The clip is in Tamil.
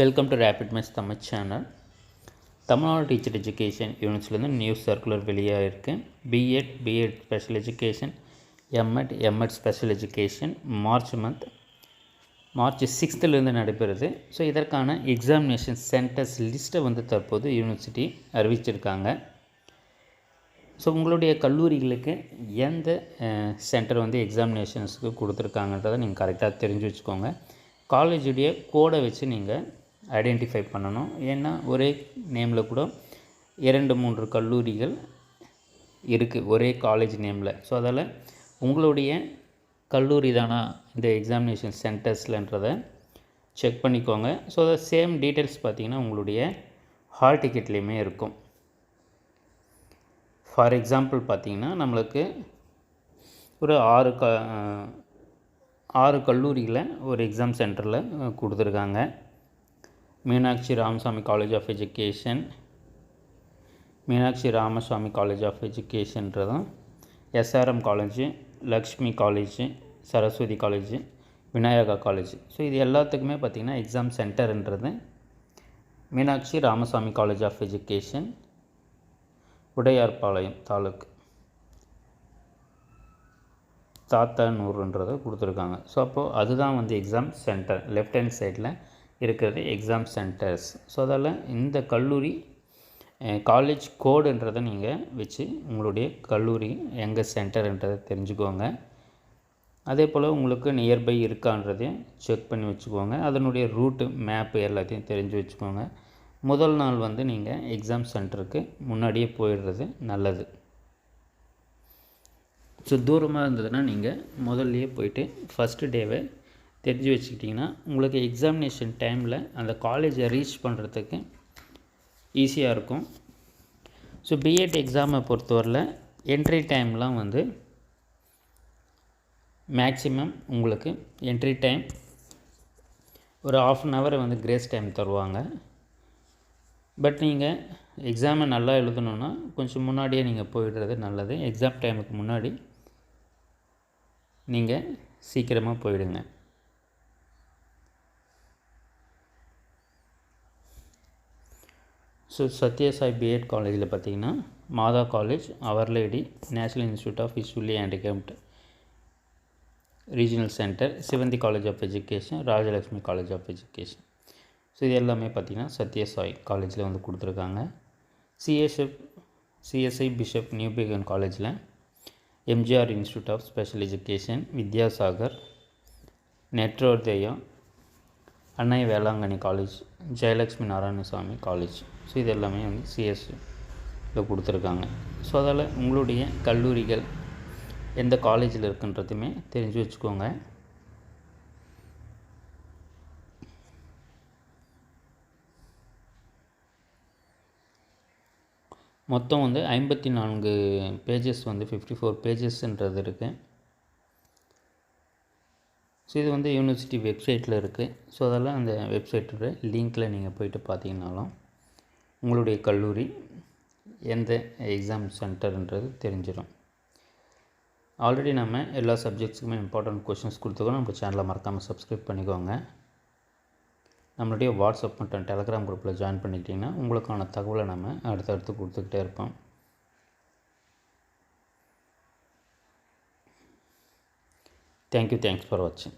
Welcome to rapid maths Tamil channel. Tamil Nadu teacher education யூனிட்ஸ்லேருந்து நியூஸ் சர்க்குலர் வெளியாக இருக்குது. B Ed special education, M Ed special education March 6th நடைபெறுது. ஸோ இதற்கான எக்ஸாமினேஷன் சென்டர்ஸ் லிஸ்ட்டை தற்போது யூனிவர்சிட்டி அறிவிச்சிருக்காங்க. ஸோ உங்களுடைய கல்லூரிகளுக்கு எந்த சென்டர் எக்ஸாமினேஷன்ஸுக்கு கொடுத்துருக்காங்கன்றதை நீங்கள் கரெக்டாக தெரிஞ்சு வச்சுக்கோங்க. காலேஜுடைய கோடை வச்சு நீங்கள் ஐடென்டிஃபை பண்ணணும். ஏன்னா ஒரே நேமில் கூட 2-3 கல்லூரிகள் இருக்குது ஒரே காலேஜ் நேமில். ஸோ அதால் உங்களுடைய கல்லூரி தானா இந்த எக்ஸாமினேஷன் சென்டர்ஸ்லன்றதை செக் பண்ணிக்கோங்க. ஸோ அதை சேம் டீட்டெயில்ஸ் பார்த்திங்கன்னா உங்களுடைய ஹால் டிக்கெட்லேயுமே இருக்கும். ஃபார் எக்ஸாம்பிள் பார்த்திங்கன்னா நம்மளுக்கு ஒரு 6 கல்லூரியில் ஒரு எக்ஸாம் சென்டரில் கொடுத்துருக்காங்க. Meenakshi Ramasamy college of education, Meenakshi Ramasamy college of எஜுகேஷன்றதும், SRM college, Lakshmi college, Saraswathi college, Vinayaka college. So இது எல்லாத்துக்குமே பார்த்திங்கன்னா எக்ஸாம் சென்டர்ன்றது Meenakshi Ramasamy college of education, Udayarpalayam taluk தாத்தானூர்ன்றதை கொடுத்துருக்காங்க. ஸோ அப்போது அதுதான் எக்ஸாம் சென்டர். லெஃப்ட் ஹேண்ட் சைடில் இருக்கிறது எக்ஸாம் சென்டர்ஸ். ஸோ அதால் இந்த கல்லூரி காலேஜ் கோடுன்றதை நீங்கள் வச்சு உங்களுடைய கல்லூரி எங்கே சென்டர்ன்றதை தெரிஞ்சுக்கோங்க. அதே போல் உங்களுக்கு நியர்பை இருக்கான்றதையும் செக் பண்ணி வச்சுக்கோங்க. அதனுடைய ரூட்டு மேப்பு எல்லாத்தையும் தெரிஞ்சு வச்சுக்கோங்க. முதல் நாள் நீங்கள் எக்ஸாம் சென்டருக்கு முன்னாடியே போயிடுறது நல்லது. ஸோ தூரமாக இருந்ததுன்னா நீங்கள் முதல்லையே போயிட்டு ஃபஸ்ட்டு டேவை தெரிஞ்சு வச்சுக்கிட்டிங்கன்னா உங்களுக்கு எக்ஸாமினேஷன் டைமில் அந்த காலேஜை ரீச் பண்ணுறதுக்கு ஈஸியாக இருக்கும். ஸோ பிஎட் எக்ஸாமை பொறுத்தவரையில் என்ட்ரி டைம்லாம் மேக்ஸிமம் உங்களுக்கு என்ட்ரி டைம் ஒரு 1/2 hour கிரேஸ் டைம் தருவாங்க. பட் நீங்கள் எக்ஸாமை நல்லா எழுதணுன்னா கொஞ்சம் முன்னாடியே நீங்கள் போயிடுறது நல்லது. எக்ஸாம் டைமுக்கு முன்னாடி நீங்கள் சீக்கிரமாக போயிடுங்க. ஸோ சத்யசாய் பிஎட் காலேஜில் பார்த்திங்கன்னா Mata college, our lady, national institute of visually handicapped regional centre, Sivanthi college of education, Rajalakshmi college of education. So இது எல்லாமே பார்த்திங்கன்னா சத்யசாய் காலேஜில் கொடுத்துருக்காங்க. சிஎஸ்ஐ பிஷப் நியூபேகன் காலேஜில், MGR institute of special education, Vidyasagar, Netrodaya, Annai Velankanni college, Jayalakshmi Narayanasamy college. So இது எல்லாமே சிஎஸ்சியில் கொடுத்துருக்காங்க. ஸோ அதால் உங்களுடைய கல்லூரிகள் எந்த காலேஜில் இருக்குன்றதுமே தெரிஞ்சு வச்சுக்கோங்க. மொத்தம் 54 பேஜஸ் 54 பேஜஸ்ன்றது இருக்குது. ஸோ இது யூனிவர்சிட்டி வெப்சைட்டில் இருக்குது. ஸோ அதெல்லாம் அந்த வெப்சைட்டோட லிங்க்கில் நீங்கள் போய்ட்டு பார்த்தீங்கன்னாலும் உங்களுடைய கல்லூரி எந்த எக்ஸாம் சென்டர்ன்றது தெரிஞ்சிடும். ஆல்ரெடி நம்ம எல்லா சப்ஜெக்ட்ஸுக்குமே இம்பார்ட்டன்ட் கொஷின்ஸ் கொடுத்துக்கோம். நம்ம சேனலை மறக்காமல் சப்ஸ்கிரைப் பண்ணிக்கோங்க. நம்மளுடைய வாட்ஸ்அப் மற்றும் டெலகிராம் குரூப்பில் ஜாயின் பண்ணிக்கிட்டிங்கன்னா உங்களுக்கான தகவலை நம்ம அடுத்தடுத்து கொடுத்துக்கிட்டே இருப்போம். தேங்க்யூ. தேங்க்ஸ் ஃபார் வாட்சிங்.